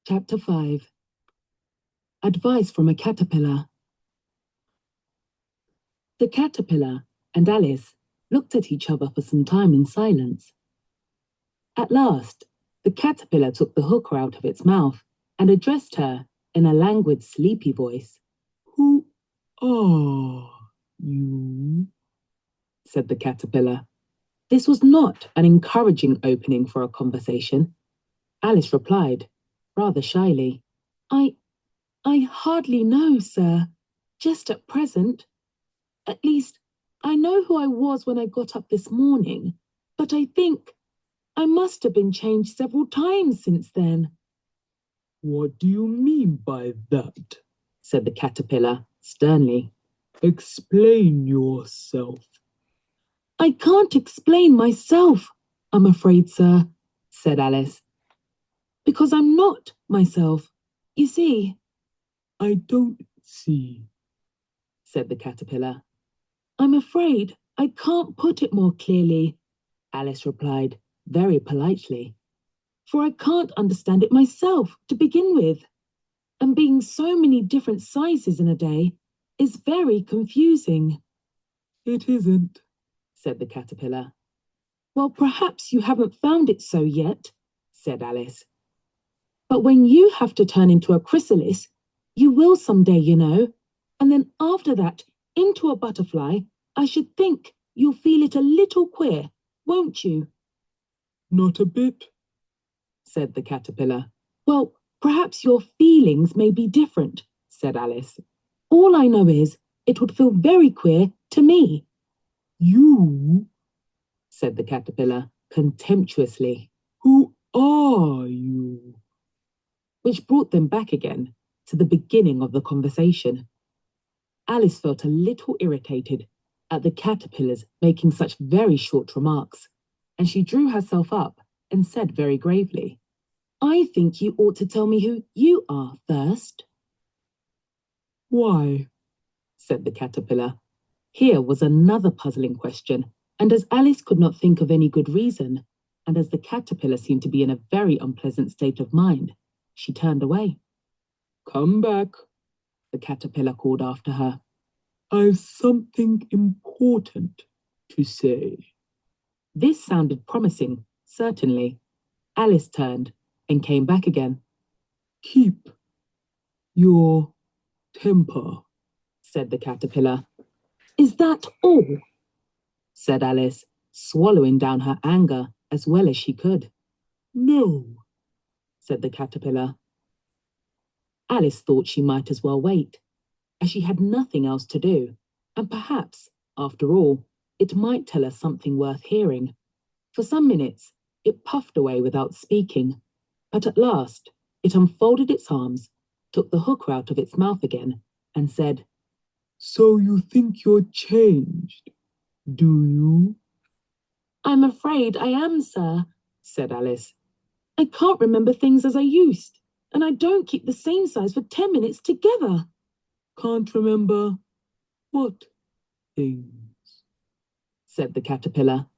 Chapter 5. Advice from a Caterpillar. The caterpillar and Alice looked at each other for some time in silence. At last, the caterpillar took the hooker out of its mouth and addressed her in a languid, sleepy voice. "Who are you?" said the caterpillar. This was not an encouraging opening for a conversation. Alice replied, rather shyly, I hardly know, sir. Just at present. At least, I know who I was when I got up this morning, but I think I must have been changed several times since then." "What do you mean by that?" said the caterpillar sternly. "Explain yourself." "I can't explain myself, I'm afraid, sir," said Alice, "because I'm not myself. You see." "I don't see," said the caterpillar. "I'm afraid I can't put it more clearly," Alice replied very politely, "for I can't understand it myself to begin with, and being so many different sizes in a day is very confusing." "It isn't," said the caterpillar. "Well, perhaps you haven't found it so yet," said Alice. "But when you have to turn into a chrysalis, you will someday, you know, and then after that into a butterfly, I should think you'll feel it a little queer, won't you?" "Not a bit," said the caterpillar. "Well, perhaps your feelings may be different," said Alice. "All I know is it would feel very queer to me." "You?" said the caterpillar contemptuously. "Who are you?" Which brought them back again to the beginning of the conversation. Alice felt a little irritated at the caterpillars making such very short remarks, and she drew herself up and said very gravely, "I think you ought to tell me who you are first." "Why?" said the caterpillar. Here was another puzzling question, and as Alice could not think of any good reason, and as the caterpillar seemed to be in a very unpleasant state of mind, she turned away. "Come back," the caterpillar called after her. "I've something important to say." This sounded promising, certainly. Alice turned and came back again. "Keep your temper," said the caterpillar. "Is that all?" said Alice, swallowing down her anger as well as she could. "No," said the caterpillar. Alice thought she might as well wait, as she had nothing else to do, and perhaps, after all, it might tell her something worth hearing. For some minutes, it puffed away without speaking, but at last it unfolded its arms, took the hooker out of its mouth again, and said, "So you think you're changed, do you?" "I'm afraid I am, sir," said Alice. "I can't remember things as I used, and I don't keep the same size for 10 minutes together." "Can't remember what things?" said the caterpillar.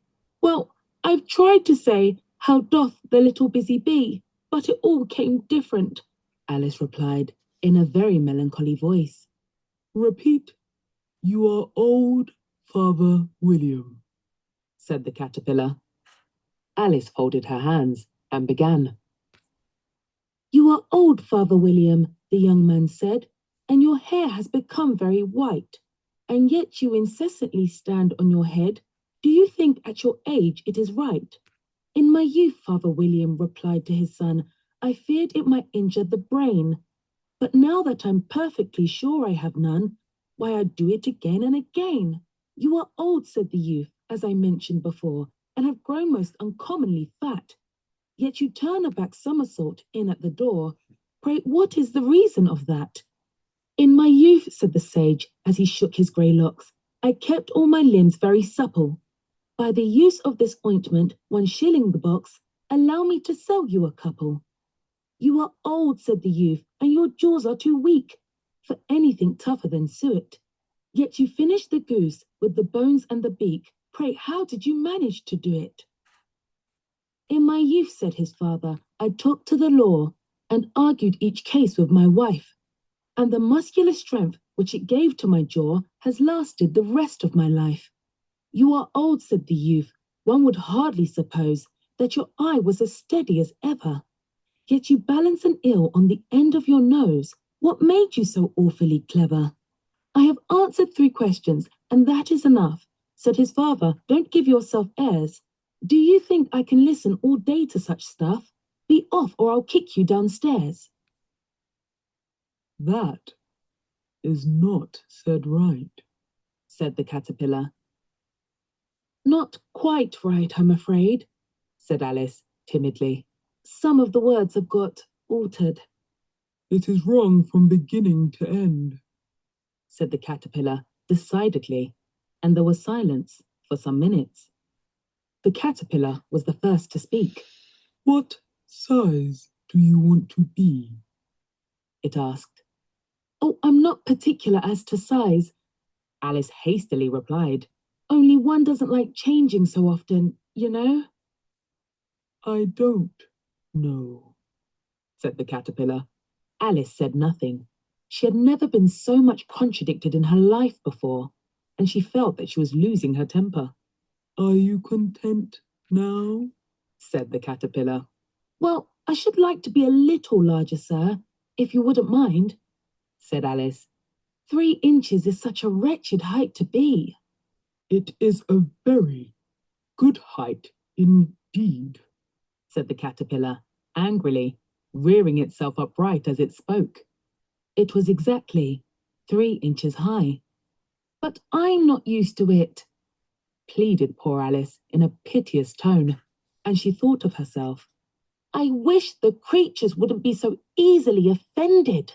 "Well, I've tried to say, 'How doth the little busy bee?' but it all came different," Alice replied in a very melancholy voice. "Repeat, 'You are old, Father William,'" said the caterpillar. Alice folded her hands and began. "You are old, Father William," the young man said, "and your hair has become very white, and yet you incessantly stand on your head. Do you think at your age it is right?" "In my youth," Father William replied to his son, "I feared it might injure the brain. But now that I'm perfectly sure I have none, why, I do it again and again." "You are old," said the youth, "as I mentioned before, and have grown most uncommonly fat. Yet you turn a back somersault in at the door. Pray, what is the reason of that?" "In my youth," said the sage, as he shook his grey locks, "I kept all my limbs very supple. By the use of this ointment, 1 shilling the box, allow me to sell you a couple." "You are old," said the youth, "and your jaws are too weak for anything tougher than suet. Yet you finished the goose with the bones and the beak. Pray, how did you manage to do it?" "In my youth," said his father, "I took to the law, and argued each case with my wife, and the muscular strength which it gave to my jaw has lasted the rest of my life. You are old, said the youth. One would hardly suppose that your eye was as steady as ever. Yet you balance an eel on the end of your nose. What made you so awfully clever? I have answered 3 questions, and that is enough, said his father. Don't give yourself airs. Do you think I can listen all day to such stuff? Be off, or I'll kick you downstairs. That is not said right, said the caterpillar. Not quite right, I'm afraid, said Alice timidly. Some of the words have got altered. It is wrong from beginning to end, said the caterpillar decidedly, and there was silence for some minutes. The caterpillar was the first to speak. What size do you want to be? It asked. Oh, I'm not particular as to size, Alice hastily replied. Only one doesn't like changing so often, you know. I don't know, said the caterpillar. Alice said nothing. She had never been so much contradicted in her life before, and she felt that she was losing her temper. Are you content now? Said the caterpillar. Well, I should like to be a little larger, sir, if you wouldn't mind, said Alice. 3 inches is such a wretched height to be. It is a very good height indeed, said the caterpillar, angrily, rearing itself upright as it spoke. It was exactly 3 inches high. But I'm not used to it, pleaded poor Alice in a piteous tone, and she thought of herself. I wish the creatures wouldn't be so easily offended.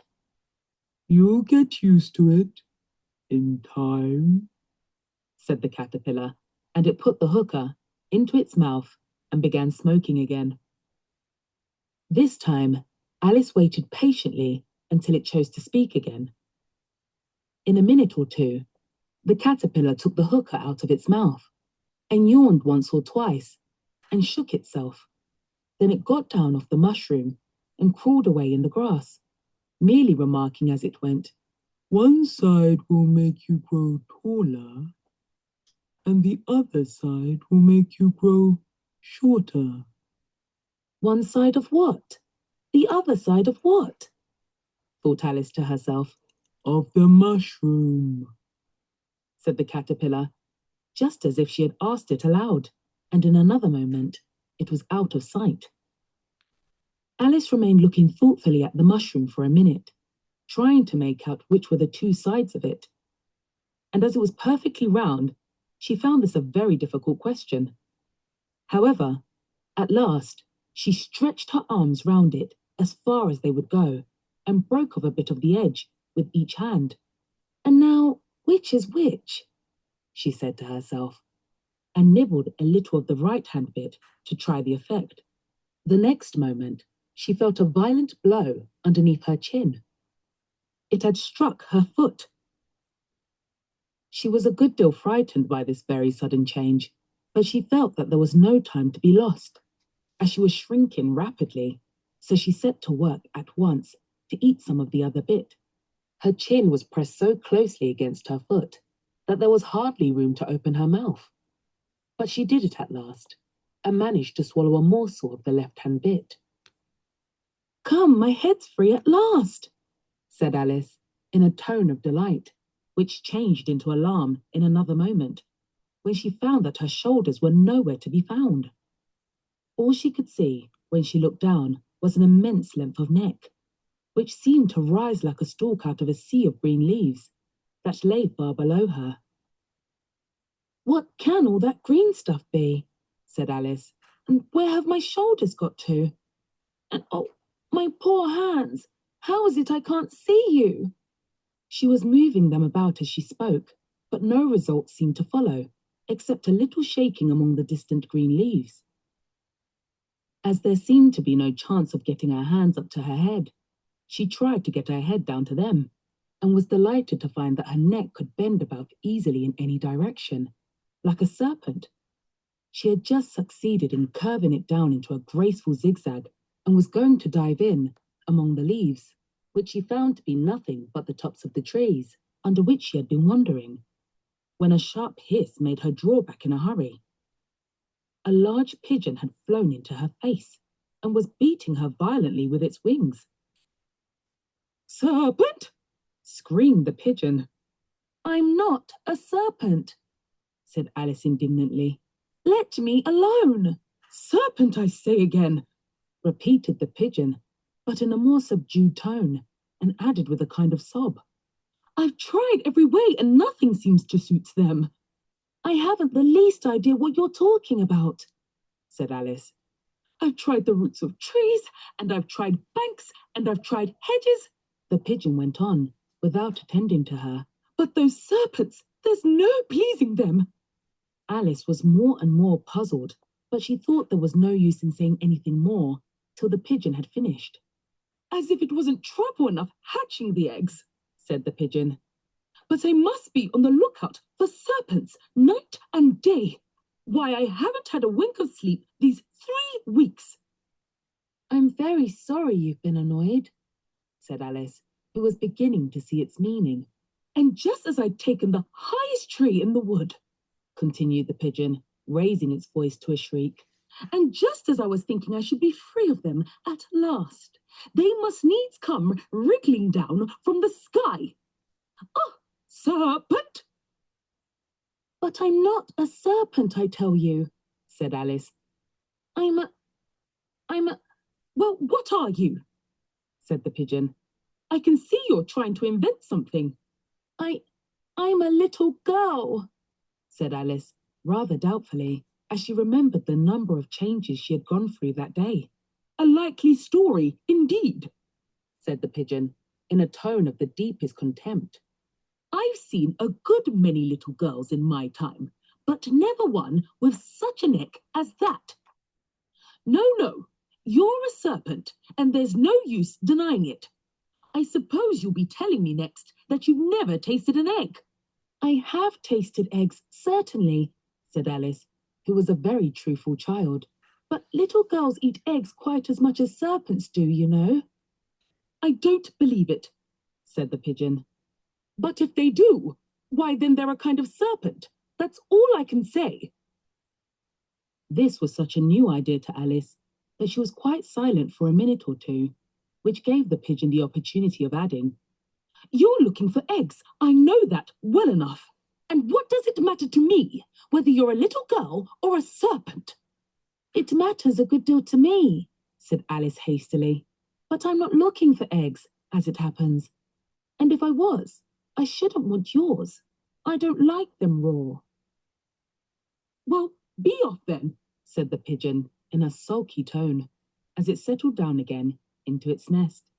You'll get used to it in time, said the caterpillar, and it put the hookah into its mouth and began smoking again. This time, Alice waited patiently until it chose to speak again. In a minute or 2, the caterpillar took the hookah out of its mouth and yawned once or twice and shook itself. Then it got down off the mushroom and crawled away in the grass, merely remarking as it went, One side will make you grow taller, and the other side will make you grow shorter. One side of what? The other side of what? Thought Alice to herself. Of the mushroom, said the caterpillar, just as if she had asked it aloud, and in another moment it was out of sight. Alice remained looking thoughtfully at the mushroom for a minute, trying to make out which were the 2 sides of it. And as it was perfectly round, she found this a very difficult question. However, at last, she stretched her arms round it as far as they would go, and broke off a bit of the edge with each hand. And now, which is which? She said to herself, and nibbled a little of the right-hand bit to try the effect. The next moment, she felt a violent blow underneath her chin. It had struck her foot. She was a good deal frightened by this very sudden change, but she felt that there was no time to be lost, as she was shrinking rapidly, so she set to work at once to eat some of the other bit. Her chin was pressed so closely against her foot that there was hardly room to open her mouth. But she did it at last, and managed to swallow a morsel of the left-hand bit. Come, my head's free at last, said Alice, in a tone of delight, which changed into alarm in another moment, when she found that her shoulders were nowhere to be found. All she could see, when she looked down, was an immense length of neck, which seemed to rise like a stalk out of a sea of green leaves that lay far below her. What can all that green stuff be? Said Alice. And where have my shoulders got to? And oh, my poor hands! How is it I can't see you? She was moving them about as she spoke, but no result seemed to follow, except a little shaking among the distant green leaves. As there seemed to be no chance of getting her hands up to her head, she tried to get her head down to them, and was delighted to find that her neck could bend about easily in any direction, like a serpent. She had just succeeded in curving it down into a graceful zigzag, and was going to dive in, among the leaves, which she found to be nothing but the tops of the trees under which she had been wandering, when a sharp hiss made her draw back in a hurry. A large pigeon had flown into her face and was beating her violently with its wings. "Serpent!" screamed the pigeon. "I'm not a serpent," said Alice indignantly. "Let me alone." "Serpent, I say again," repeated the pigeon, but in a more subdued tone, and added with a kind of sob, "I've tried every way and nothing seems to suit them." "I haven't the least idea what you're talking about," said Alice. "I've tried the roots of trees, and I've tried banks, and I've tried hedges," the pigeon went on, without attending to her. "But those serpents, there's no pleasing them." Alice was more and more puzzled, but she thought there was no use in saying anything more till the pigeon had finished. "As if it wasn't trouble enough hatching the eggs," said the pigeon. "But I must be on the lookout for serpents night and day. Why, I haven't had a wink of sleep these 3 weeks." "I'm very sorry you've been annoyed," said Alice, who was beginning to see its meaning. "And just as I'd taken the highest tree in the wood," continued the pigeon, raising its voice to a shriek, "and just as I was thinking I should be free of them at last, they must needs come wriggling down from the sky. Oh, serpent!" "But I'm not a serpent, I tell you," said Alice. I'm a... "Well, what are you?" said the pigeon. "I can see you're trying to invent something." I'm a little girl," said Alice, rather doubtfully, as she remembered the number of changes she had gone through that day. "A likely story, indeed," said the pigeon, in a tone of the deepest contempt. "I've seen a good many little girls in my time, but never one with such a neck as that. No, you're a serpent, and there's no use denying it. I suppose you'll be telling me next that you've never tasted an egg." "I have tasted eggs, certainly," said Alice, who was a very truthful child. "But little girls eat eggs quite as much as serpents do, you know." "I don't believe it," said the pigeon. "But if they do, why then they're a kind of serpent. That's all I can say." This was such a new idea to Alice that she was quite silent for a minute or two, which gave the pigeon the opportunity of adding, "You're looking for eggs, I know that well enough. And what does it matter to me whether you're a little girl or a serpent?" "It matters a good deal to me," said Alice hastily. "But I'm not looking for eggs, as it happens. And if I was, I shouldn't want yours. I don't like them raw." "Well, be off then," said the pigeon in a sulky tone, as it settled down again into its nest.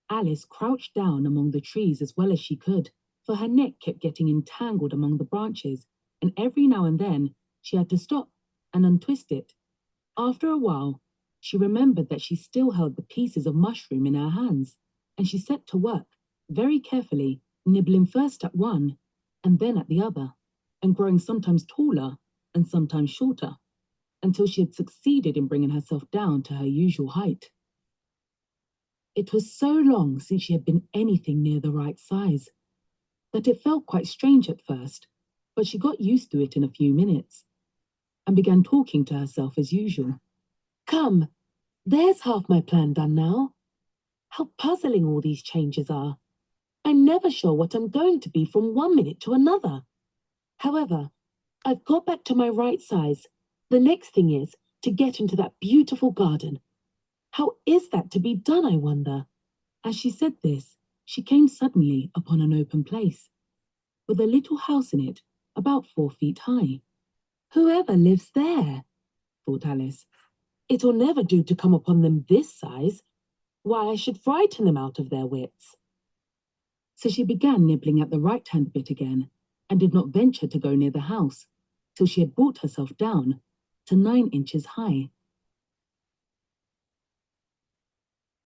Alice crouched down among the trees as well as she could, for her neck kept getting entangled among the branches, and every now and then she had to stop and untwist it. After a while, she remembered that she still held the pieces of mushroom in her hands, and she set to work, very carefully, nibbling first at one and then at the other, and growing sometimes taller and sometimes shorter, until she had succeeded in bringing herself down to her usual height. It was so long since she had been anything near the right size that it felt quite strange at first, but she got used to it in a few minutes and began talking to herself as usual. "Come, there's half my plan done now. How puzzling all these changes are. I'm never sure what I'm going to be from one minute to another. However, I've got back to my right size. The next thing is to get into that beautiful garden. How is that to be done, I wonder?" As she said this, she came suddenly upon an open place, with a little house in it about 4 feet high. "Whoever lives there?" thought Alice. "It'll never do to come upon them this size. Why, I should frighten them out of their wits." So she began nibbling at the right-hand bit again, and did not venture to go near the house till she had brought herself down to 9 inches high.